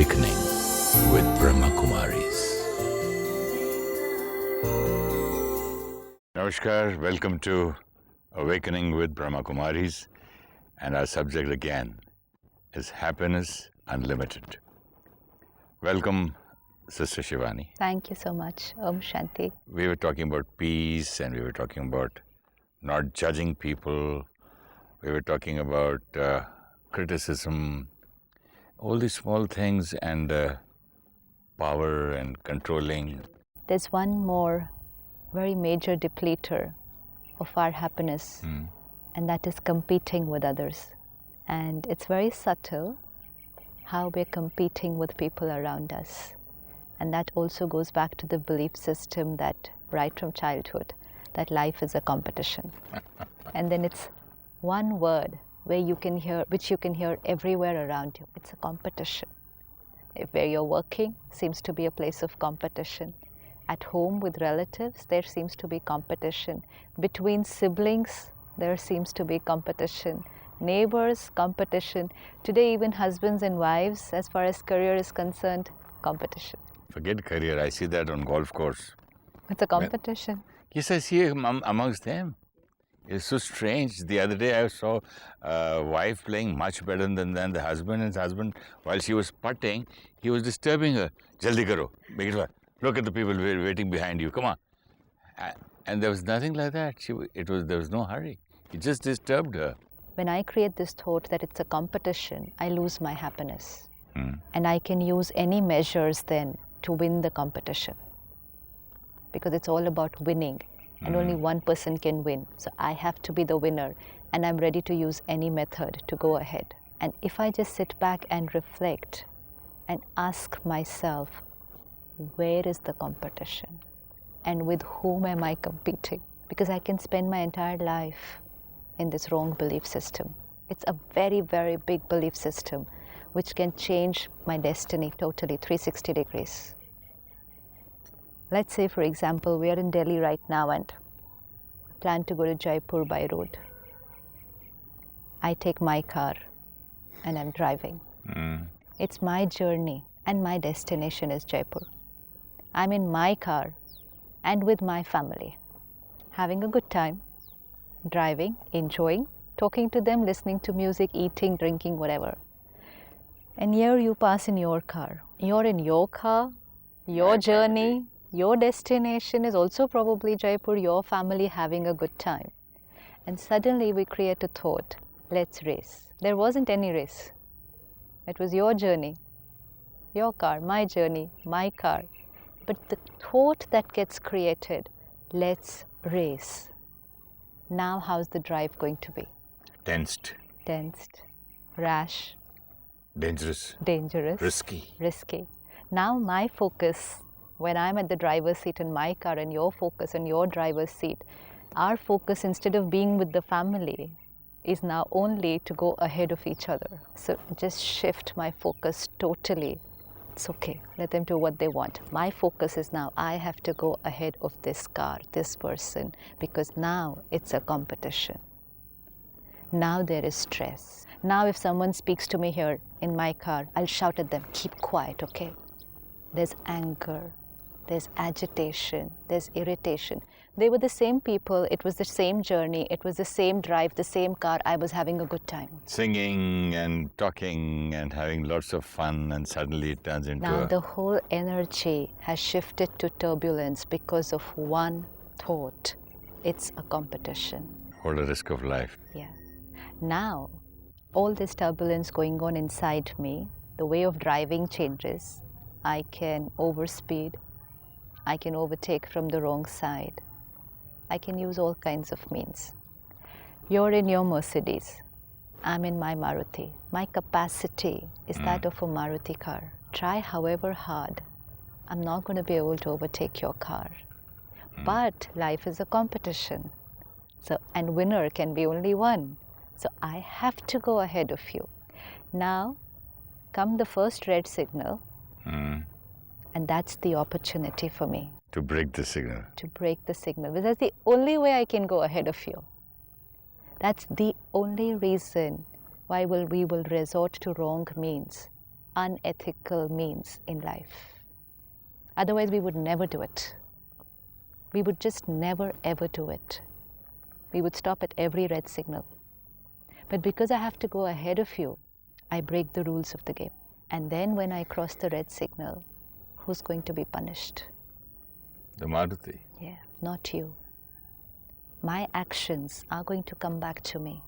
Awakening with Brahma Kumaris. Namaskar, welcome to Awakening with Brahma Kumaris, and our subject again is Happiness Unlimited. Welcome, Sister Shivani. Thank you so much. Om Shanti. We were talking about peace, and we were talking about not judging people. We were talking about criticism, all these small things, and power and controlling. There's one more very major depleter of our happiness, and that is competing with others. And it's very subtle how we're competing with people around us. And that also goes back to the belief system that right from childhood, that life is a competition. And then it's one word which you can hear everywhere around you. It's a competition. Where you're working seems to be a place of competition. At home with relatives, there seems to be competition. Between siblings, there seems to be competition. Neighbors, competition. Today, even husbands and wives, as far as career is concerned, competition. Forget career, I see that on golf course. It's a competition. Yes, I see amongst them. It's so strange. The other day I saw a wife playing much better than the husband, and his husband, while she was putting, he was disturbing her. Jaldi karo, make it work. Look at the people waiting behind you, come on. And there was nothing like that. There was no hurry. He just disturbed her. When I create this thought that it's a competition, I lose my happiness. And I can use any measures then to win the competition. Because it's all about winning. And only one person can win. So I have to be the winner, and I'm ready to use any method to go ahead. And if I just sit back and reflect and ask myself, where is the competition? And with whom am I competing? Because I can spend my entire life in this wrong belief system. It's a very, very big belief system which can change my destiny totally 360 degrees. Let's say, for example, we are in Delhi right now and plan to go to Jaipur by road. I take my car and I'm driving. It's my journey and my destination is Jaipur. I'm in my car and with my family, having a good time, driving, enjoying, talking to them, listening to music, eating, drinking, whatever. And here you pass in your car. You're in your car, your journey. Your destination is also probably Jaipur, your family having a good time. And suddenly we create a thought, let's race. There wasn't any race. It was your journey, your car, my journey, my car. But the thought that gets created, let's race. Now how's the drive going to be? Tensed. Rash. Dangerous. Risky. Now my focus, when I'm at the driver's seat in my car and your focus on your driver's seat, our focus, instead of being with the family, is now only to go ahead of each other. So just shift my focus totally. It's okay, let them do what they want. My focus is now, I have to go ahead of this car, this person, because now it's a competition. Now there is stress. Now if someone speaks to me here in my car, I'll shout at them, keep quiet, okay? There's anger. There's agitation, there's irritation. They were the same people, it was the same journey, it was the same drive, the same car, I was having a good time. Singing and talking and having lots of fun, and suddenly it turns into Now the whole energy has shifted to turbulence because of one thought. It's a competition. What a risk of life. Yeah. Now, all this turbulence going on inside me, the way of driving changes. I can overspeed. I can overtake from the wrong side. I can use all kinds of means. You're in your Mercedes. I'm in my Maruti. My capacity is that of a Maruti car. Try however hard. I'm not going to be able to overtake your car. But life is a competition. And winner can be only one. So I have to go ahead of you. Now, come the first red signal. And that's the opportunity for me. To break the signal. Because that's the only way I can go ahead of you. That's the only reason why we will resort to wrong means. unethical means in life. Otherwise, we would never do it. We would just never ever do it. We would stop at every red signal. But because I have to go ahead of you, I break the rules of the game. And then when I cross the red signal, who's going to be punished? The Maruti. Yeah, not you. My actions are going to come back to me.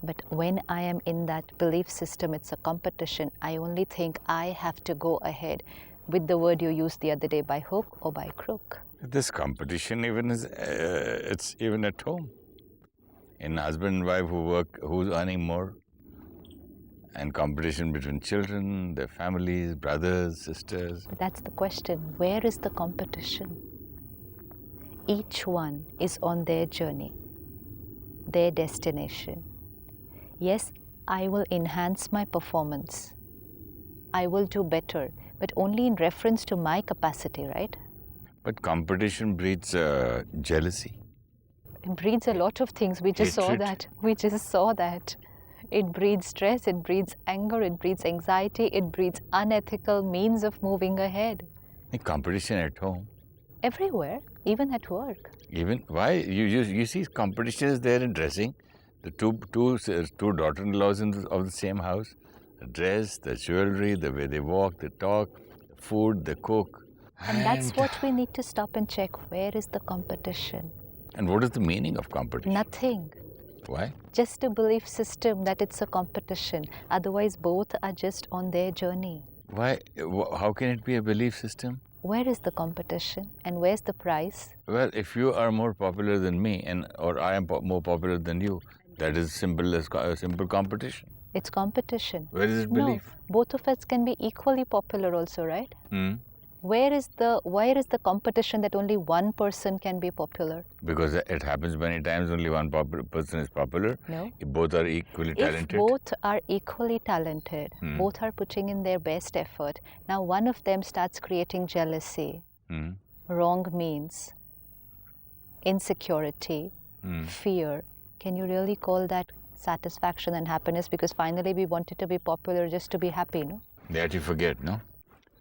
But when I am in that belief system, it's a competition, I only think I have to go ahead with the word you used the other day, by hook or by crook. This competition even is, it's even at home. In husband and wife who work, who's earning more, and competition between children, their families, brothers, sisters. But that's the question. Where is the competition? Each one is on their journey, their destination. Yes, I will enhance my performance. I will do better, but only in reference to my capacity, right? But competition breeds jealousy. It breeds a lot of things. We just saw that. It breeds stress, it breeds anger, it breeds anxiety, it breeds unethical means of moving ahead. Competition at home. Everywhere, even at work. Even, why? You see competition is there in dressing. The two daughter-in-laws of the same house. The dress, the jewelry, the way they walk, they talk, the food, they cook. And that's what we need to stop and check. Where is the competition? And what is the meaning of competition? Nothing. Why? Just a belief system that it's a competition. Otherwise, both are just on their journey. Why? How can it be a belief system? Where is the competition and where's the prize? Well, if you are more popular than me, or I am more popular than you, that is simple as simple competition. It's competition. Where is it belief? No, both of us can be equally popular also, right? Where is the competition that only one person can be popular? Because it happens many times only one person is popular. No. If both are equally talented. If both are equally talented, both are putting in their best effort. Now one of them starts creating jealousy, wrong means, insecurity, fear. Can you really call that satisfaction and happiness? Because finally we wanted to be popular just to be happy, no? That you forget, no?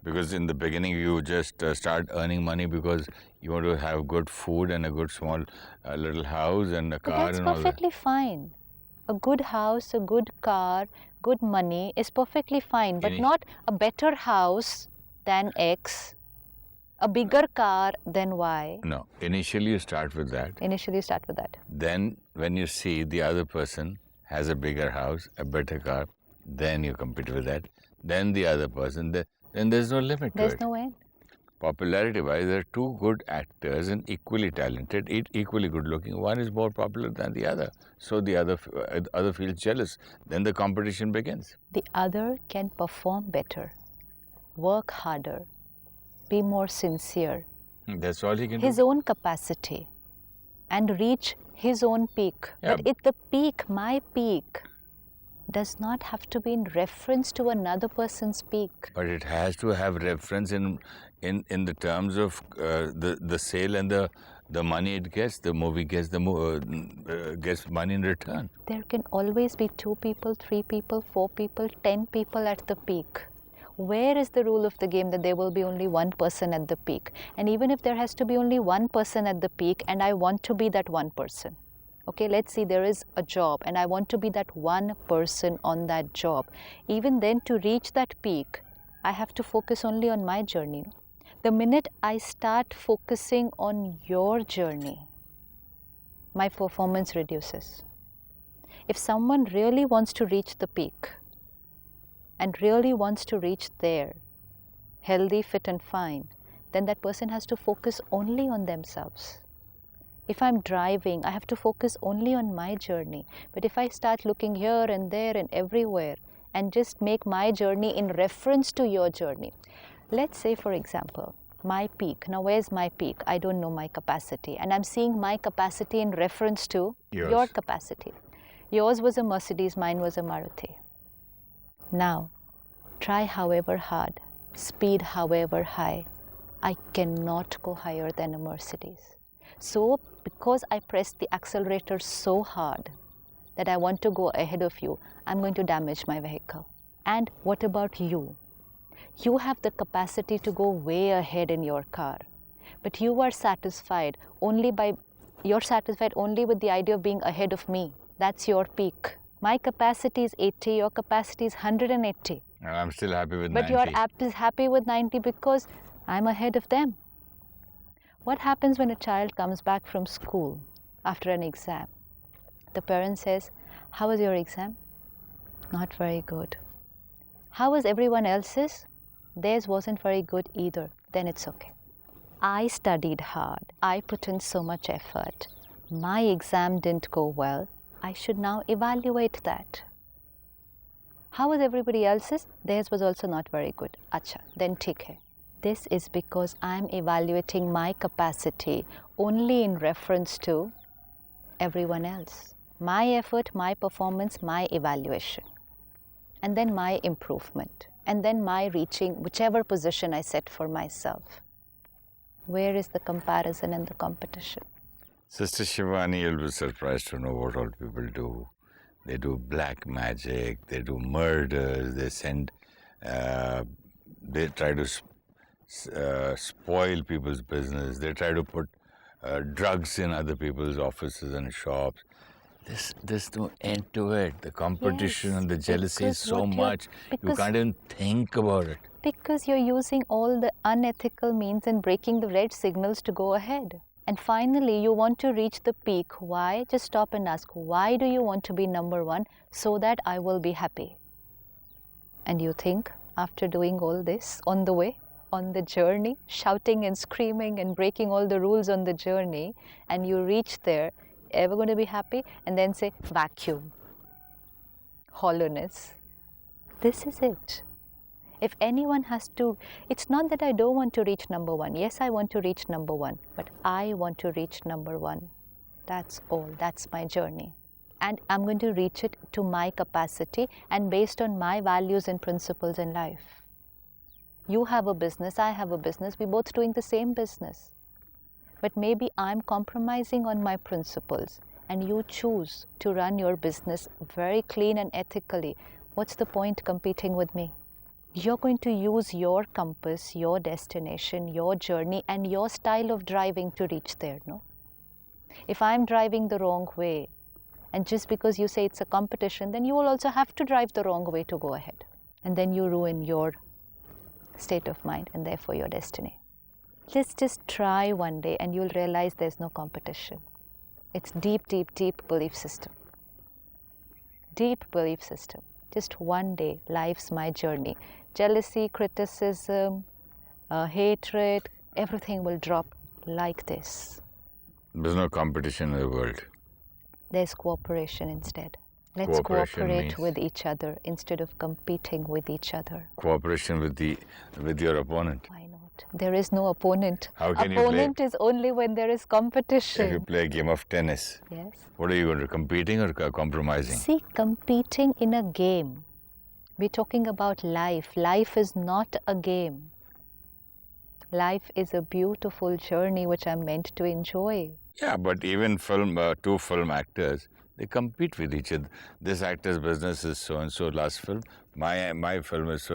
Because in the beginning you just start earning money because you want to have good food and a good small little house and a car and all that. That's perfectly fine. A good house, a good car, good money is perfectly fine, but not a better house than X, a bigger car than Y. No, initially you start with that. Then when you see the other person has a bigger house, a better car, then you compete with that. Then the other person, then there's no limit to it. There's no end. Popularity-wise, there are two good actors and equally talented, equally good-looking. One is more popular than the other. So the other feels jealous. Then the competition begins. The other can perform better, work harder, be more sincere. That's all he can do. His own capacity and reach his own peak. Yeah. But the peak, my peak, does not have to be in reference to another person's peak. But it has to have reference in the terms of the sale and the money it gets. The movie gets gets money in return. There can always be 2 people, 3 people, 4 people, 10 people at the peak. Where is the rule of the game that there will be only one person at the peak? And even if there has to be only one person at the peak and I want to be that one person. Okay, let's see, there is a job and I want to be that one person on that job. Even then, to reach that peak, I have to focus only on my journey. The minute I start focusing on your journey, my performance reduces. If someone really wants to reach the peak and really wants to reach there, healthy, fit and fine, then that person has to focus only on themselves. If I'm driving, I have to focus only on my journey. But if I start looking here and there and everywhere and just make my journey in reference to your journey. Let's say, for example, my peak. Now, where's my peak? I don't know my capacity. And I'm seeing my capacity in reference to your capacity. Yours was a Mercedes, mine was a Maruti. Now, try however hard, speed however high, I cannot go higher than a Mercedes. So, because I pressed the accelerator so hard that I want to go ahead of you, I'm going to damage my vehicle. And what about you? You have the capacity to go way ahead in your car, but you are satisfied only with the idea of being ahead of me. That's your peak. My capacity is 80, your capacity is 180. And I'm still happy with But 90. your app is happy with 90 because I'm ahead of them. What happens when a child comes back from school after an exam? The parent says, "How was your exam?" "Not very good." "How was everyone else's?" "Theirs wasn't very good either." Then it's okay. I studied hard. I put in so much effort. My exam didn't go well. I should now evaluate that. How was everybody else's? Theirs was also not very good. Acha, then theek hai. This is because I'm evaluating my capacity only in reference to everyone else. My effort, my performance, my evaluation. And then my improvement. And then my reaching whichever position I set for myself. Where is the comparison and the competition? Sister Shivani, you'll be surprised to know what all people do. They do black magic, they do murders, they send, they try to spoil people's business, they try to put drugs in other people's offices and shops. There's no end to it. The competition Yes, and the jealousy is because so much, you can't even think about it. Because you're using all the unethical means and breaking the red signals to go ahead. And finally, you want to reach the peak. Why? Just stop and ask, why do you want to be number one? So that I will be happy. And you think, after doing all this on the way, on the journey, shouting and screaming and breaking all the rules on the journey, and you reach there, ever going to be happy? And then say, vacuum, hollowness. This is it. If anyone has to, it's not that I don't want to reach number one. Yes, I want to reach number one, but I want to reach number one. That's all. That's my journey. And I'm going to reach it to my capacity and based on my values and principles in life. You have a business, I have a business, we're both doing the same business. But maybe I'm compromising on my principles and you choose to run your business very clean and ethically. What's the point competing with me? You're going to use your compass, your destination, your journey, and your style of driving to reach there, no? If I'm driving the wrong way, and just because you say it's a competition, then you will also have to drive the wrong way to go ahead. And then you ruin your state of mind and therefore your destiny. Let's just try one day and you'll realize there's no competition. It's deep, deep, deep belief system. Deep belief system. Just one day, life's my journey. Jealousy, criticism, hatred, everything will drop like this. There's no competition in the world. There's cooperation instead. Let's cooperate with each other instead of competing with each other. Cooperation with your opponent. Why not? There is no opponent. How can opponent is only when there is competition. If you play a game of tennis, yes. What are you going to do? Competing or compromising? See, competing in a game. We're talking about life. Life is not a game. Life is a beautiful journey which I'm meant to enjoy. Yeah, but even two film actors, they compete with each other. This actor's business is so and so. Last film, my film is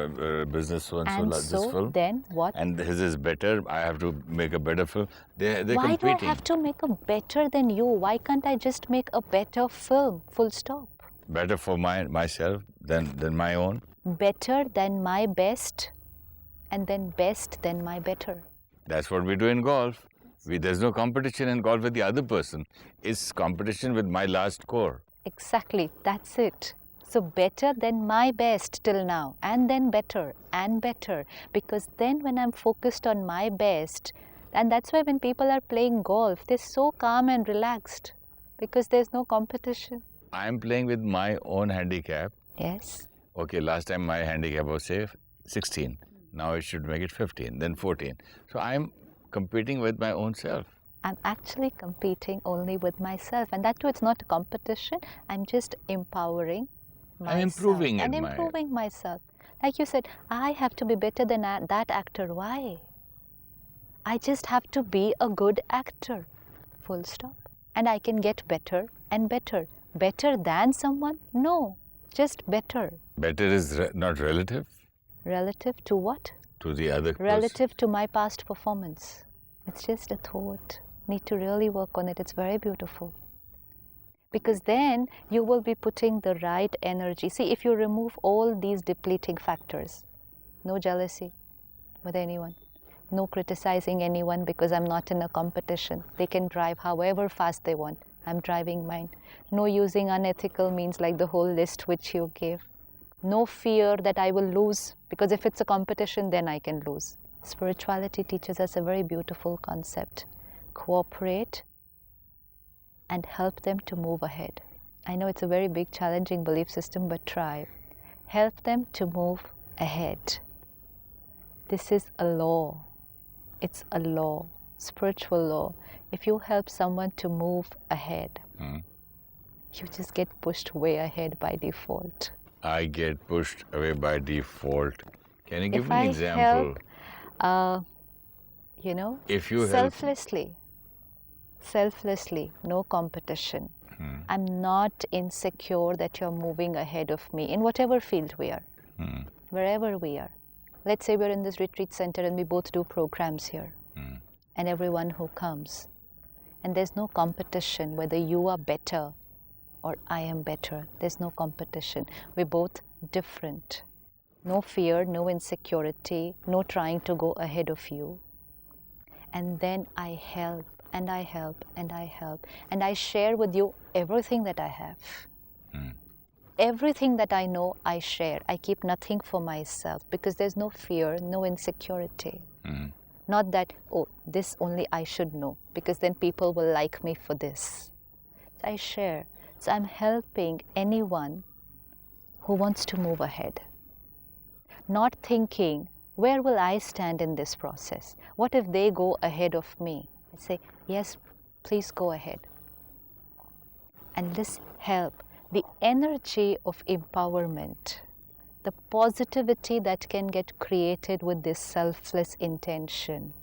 business so and so. This film. Then what? And his is better. I have to make a better film. They're Why competing. do I have to make a better than you? Why can't I just make a better film? Full stop. Better for myself than my own. Better than my best, and then best than my better. That's what we do in golf. There's no competition in golf with the other person. It's competition with my last score. Exactly, that's it. So better than my best till now, and then better and better. Because then when I'm focused on my best, and that's why when people are playing golf, they're so calm and relaxed because there's no competition. I'm playing with my own handicap. Yes. Okay, last time my handicap was, say, 16. Now it should make it 15, then 14. So I'm competing with my own self. I'm actually competing only with myself. And that too, it's not a competition. I'm just empowering myself. I'm improving and improving myself. Like you said, I have to be better than that actor. Why? I just have to be a good actor. Full stop. And I can get better and better. Better than someone? No, just better. Better is not relative Relative to what? to the other person. Relative to my past performance. It's just a thought. Need to really work on it. It's very beautiful. Because then you will be putting the right energy. See, if you remove all these depleting factors, no jealousy with anyone, no criticizing anyone because I'm not in a competition. They can drive however fast they want. I'm driving mine. No using unethical means like the whole list which you gave. No fear that I will lose, because if it's a competition, then I can lose. Spirituality teaches us a very beautiful concept. Cooperate and help them to move ahead. I know it's a very big, challenging belief system, but try. Help them to move ahead. This is a law. It's a law, spiritual law. If you help someone to move ahead, you just get pushed way ahead by default. I get pushed away by default. Can you give If me an I example? help, If you selflessly, no competition. I'm not insecure that you're moving ahead of me in whatever field we are, wherever we are. Let's say we're in this retreat center and we both do programs here, and everyone who comes. And there's no competition whether you are better or I am better. There's no competition. We're both different. No fear, no insecurity, no trying to go ahead of you. And then I help, and I help, and I help. And I share with you everything that I have. Everything that I know, I share. I keep nothing for myself because there's no fear, no insecurity. Not that, oh, this only I should know because then people will like me for this. I share. So I'm helping anyone who wants to move ahead. Not thinking, where will I stand in this process? What if they go ahead of me? I say, yes, please go ahead. And this help. The energy of empowerment, the positivity that can get created with this selfless intention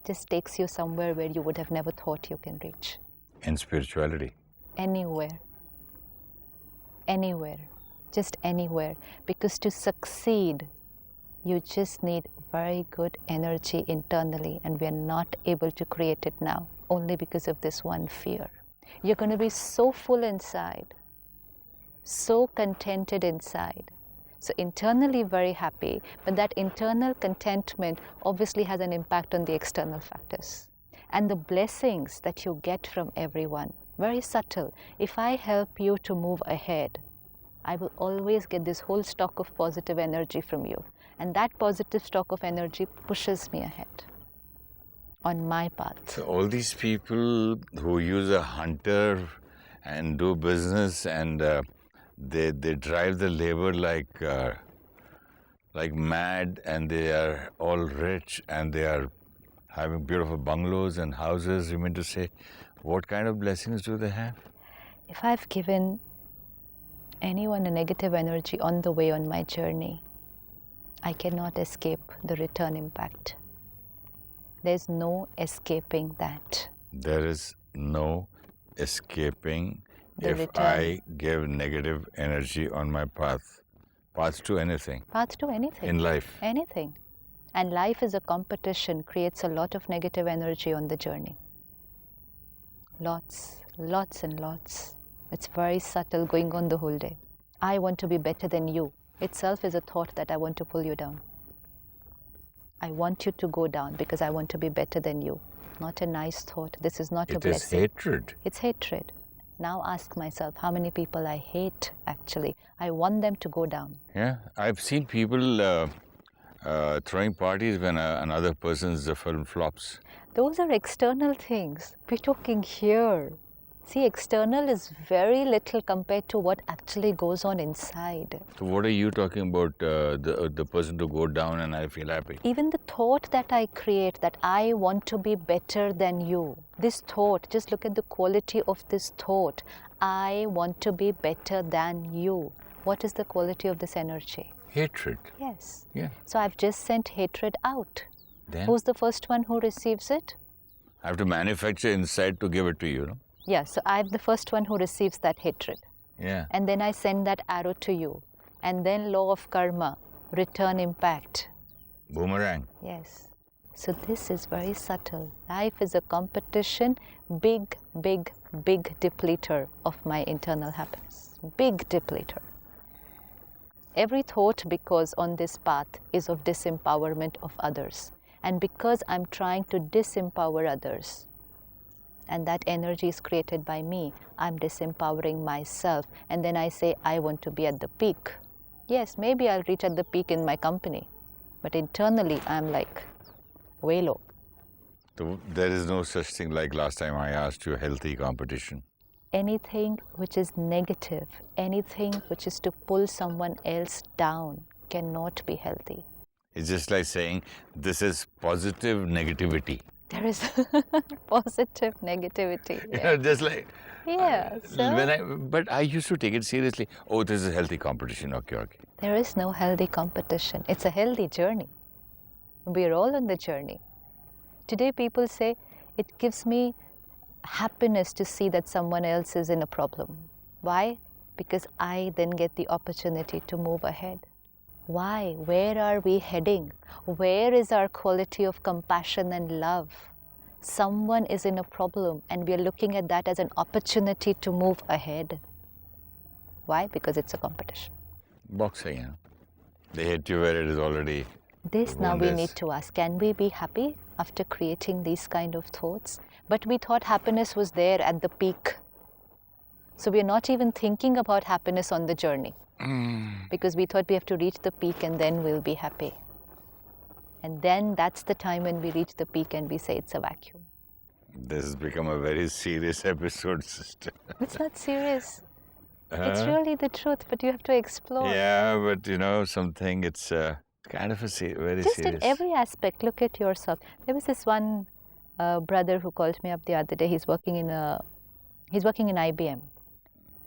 just takes you somewhere where you would have never thought you can reach. In spirituality? Anywhere. Anywhere. Just anywhere. Because to succeed, you just need very good energy internally, and we are not able to create it now, only because of this one fear. You're going to be so full inside, so contented inside. So internally very happy, but that internal contentment obviously has an impact on the external factors. And the blessings that you get from everyone, very subtle. If I help you to move ahead, I will always get this whole stock of positive energy from you. And that positive stock of energy pushes me ahead on my path. So all these people who use a hunter and do business and they drive the labor like mad, and they are all rich and they are having beautiful bungalows and houses, you mean to say, what kind of blessings do they have? If I've given anyone a negative energy on the way on my journey, I cannot escape the return impact. There's no escaping that. There is no escaping The if return. I give negative energy on my path to anything. Path to anything. In life. Anything. And life is a competition, creates a lot of negative energy on the journey. Lots and lots. It's very subtle, going on the whole day. I want to be better than you. Itself is a thought that I want to pull you down. I want you to go down because I want to be better than you. Not a nice thought. This is not a blessing. It is hatred. It's hatred. Now ask myself how many people I hate actually. I want them to go down. Yeah, I've seen people throwing parties when another person's film flops. Those are external things. We're talking here. See, external is very little compared to what actually goes on inside. So what are you talking about, the person to go down and I feel happy? Even the thought that I create, that I want to be better than you. This thought, just look at the quality of this thought. I want to be better than you. What is the quality of this energy? Hatred. Yes. Yeah. So I've just sent hatred out. Then Who's the first one who receives it? I have to manufacture inside to give it to you, no? Yeah, so I'm the first one who receives that hatred. Yeah. And then I send that arrow to you. And then law of karma, return impact. Boomerang. Yes. So this is very subtle. Life is a competition, big, big, big depleter of my internal happiness. Big depleter. Every thought, because on this path, is of disempowerment of others. And because I'm trying to disempower others, and that energy is created by me, I'm disempowering myself. And then I say, I want to be at the peak. Yes, maybe I'll reach at the peak in my company. But internally, I'm like, way low. So there is no such thing like last time I asked you, healthy competition. Anything which is negative, anything which is to pull someone else down cannot be healthy. It's just like saying this is positive negativity. There is positive negativity. You know, just like Yeah. So but I used to take it seriously. Oh, this is a healthy competition. Okay. there is no healthy competition. It's a healthy journey. We're all on the journey. Today people say, it gives me happiness to see that someone else is in a problem. Why? Because I then get the opportunity to move ahead. Why? Where are we heading? Where is our quality of compassion and love? Someone is in a problem and we are looking at that as an opportunity to move ahead. Why? Because it's a competition. Boxing, yeah. They hit you where it is already. This now we need to ask, can we be happy after creating these kind of thoughts? But we thought happiness was there at the peak. So we are not even thinking about happiness on the journey. Because we thought we have to reach the peak and then we'll be happy. And then that's the time when we reach the peak and we say it's a vacuum. This has become a very serious episode, sister. It's not serious. It's really the truth, but you have to explore. Yeah, but you know, something, it's kind of very Just serious. in every aspect, look at yourself. There was this one brother who called me up the other day. He's working in IBM.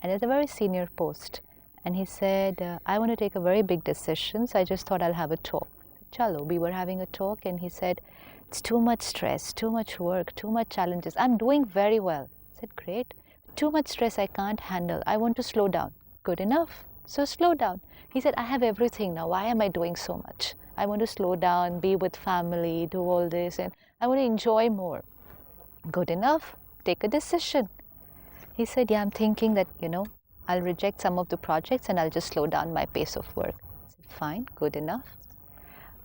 And it's a very senior post. And he said, I want to take a very big decision, so I just thought I'll have a talk. Chalo, we were having a talk and he said, it's too much stress, too much work, too much challenges. I'm doing very well. I said, great. Too much stress I can't handle. I want to slow down. Good enough. So slow down. He said, I have everything now. Why am I doing so much? I want to slow down, be with family, do all this, and I want to enjoy more. Good enough. Take a decision. He said, yeah, I'm thinking that, I'll reject some of the projects and I'll just slow down my pace of work. I said, fine, good enough.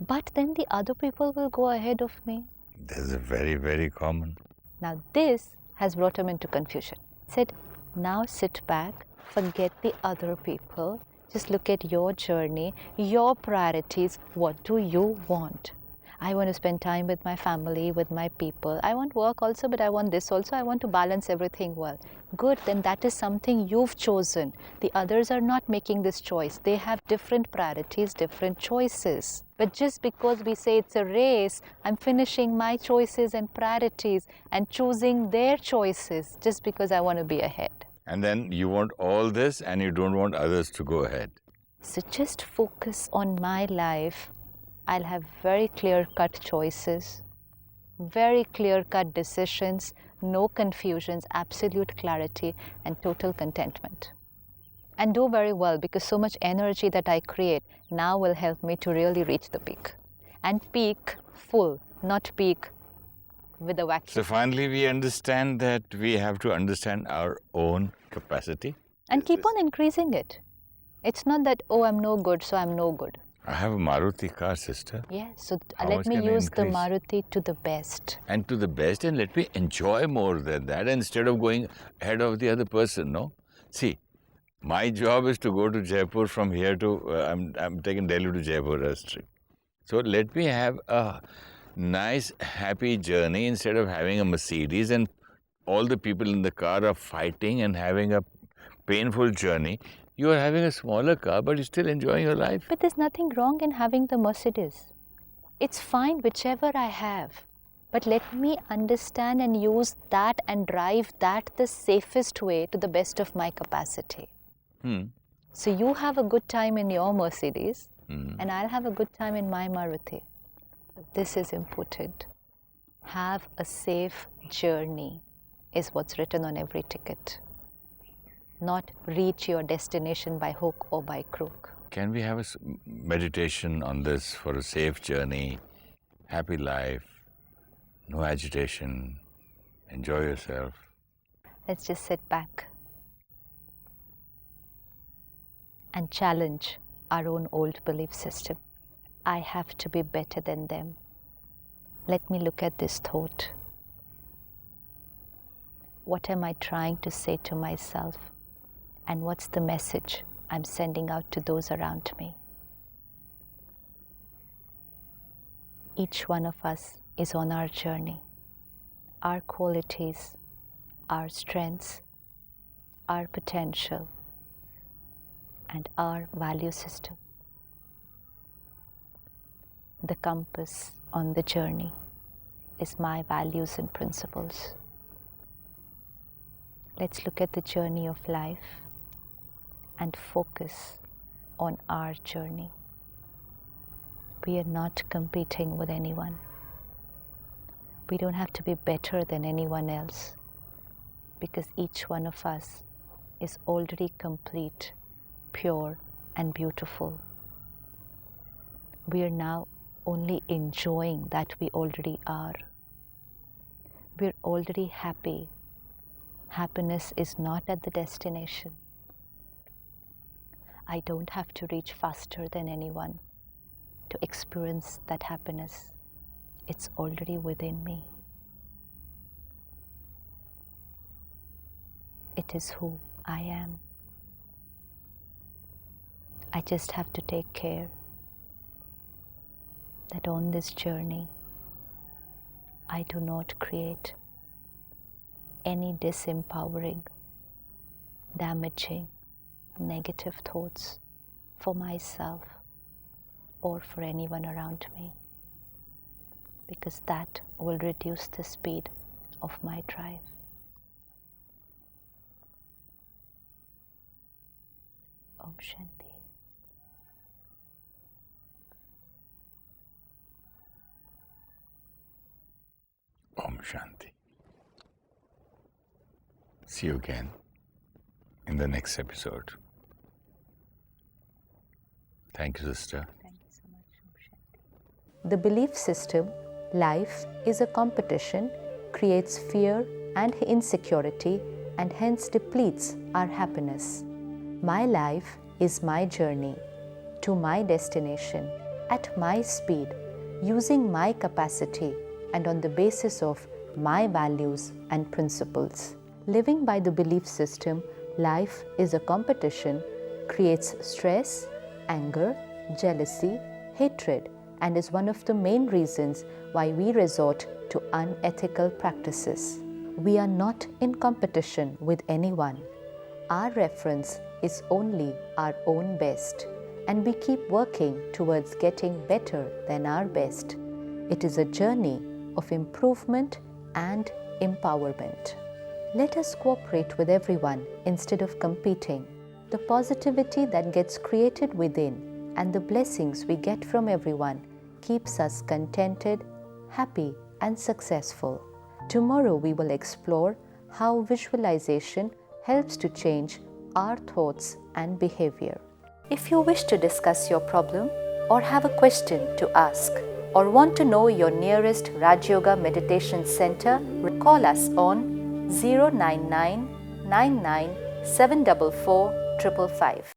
But then the other people will go ahead of me. This is very, very common. Now this has brought him into confusion. He said, now sit back, forget the other people, just look at your journey, your priorities. What do you want? I want to spend time with my family, with my people. I want work also, but I want this also. I want to balance everything well. Good, then that is something you've chosen. The others are not making this choice. They have different priorities, different choices. But just because we say it's a race, I'm finishing my choices and priorities and choosing their choices just because I want to be ahead. And then you want all this and you don't want others to go ahead. So just focus on my life. I'll have very clear-cut choices, very clear-cut decisions, no confusions, absolute clarity, and total contentment. And do very well, because so much energy that I create now will help me to really reach the peak. And peak full, not peak with a vacuum. So finally we understand that we have to understand our own capacity. And keep on increasing it. It's not that, oh, I'm no good, so I'm no good. I have a Maruti car, sister. Yeah, so How let much me can I use the increase? Maruti to the best. And to the best, and let me enjoy more than that instead of going ahead of the other person, no? See, my job is to go to Jaipur from here to, I'm taking Delhi to Jaipur street. So let me have a nice, happy journey instead of having a Mercedes and all the people in the car are fighting and having a painful journey. You are having a smaller car, but you're still enjoying your life. But there's nothing wrong in having the Mercedes. It's fine whichever I have. But let me understand and use that and drive that the safest way to the best of my capacity. So you have a good time in your Mercedes and I'll have a good time in my Maruti. This is important. Have a safe journey is what's written on every ticket. Not reach your destination by hook or by crook. Can we have a meditation on this for a safe journey, happy life, no agitation, enjoy yourself? Let's just sit back and challenge our own old belief system. I have to be better than them. Let me look at this thought. What am I trying to say to myself? And what's the message I'm sending out to those around me? Each one of us is on our journey. Our qualities, our strengths, our potential, and our value system. The compass on the journey is my values and principles. Let's look at the journey of life and focus on our journey. We are not competing with anyone. We don't have to be better than anyone else because each one of us is already complete, pure, and beautiful. We are now only enjoying that we already are. We're already happy. Happiness is not at the destination. I don't have to reach faster than anyone to experience that happiness. It's already within me. It is who I am. I just have to take care that on this journey, I do not create any disempowering, damaging, negative thoughts for myself or for anyone around me, because that will reduce the speed of my drive. Om Shanti. Om Shanti. See you again in the next episode. Thank you, sister. Thank you so much, Om Shanti. The belief system, life is a competition, creates fear and insecurity, and hence depletes our happiness. My life is my journey to my destination at my speed, using my capacity and on the basis of my values and principles. Living by the belief system, life is a competition, creates stress, anger, jealousy, hatred, and is one of the main reasons why we resort to unethical practices. We are not in competition with anyone. Our reference is only our own best, and we keep working towards getting better than our best. It is a journey of improvement and empowerment. Let us cooperate with everyone instead of competing. The positivity that gets created within and the blessings we get from everyone keeps us contented, happy, and successful. Tomorrow we will explore how visualization helps to change our thoughts and behavior. If you wish to discuss your problem or have a question to ask or want to know your nearest Rajyoga Meditation Center, call us on 099 99 744 555.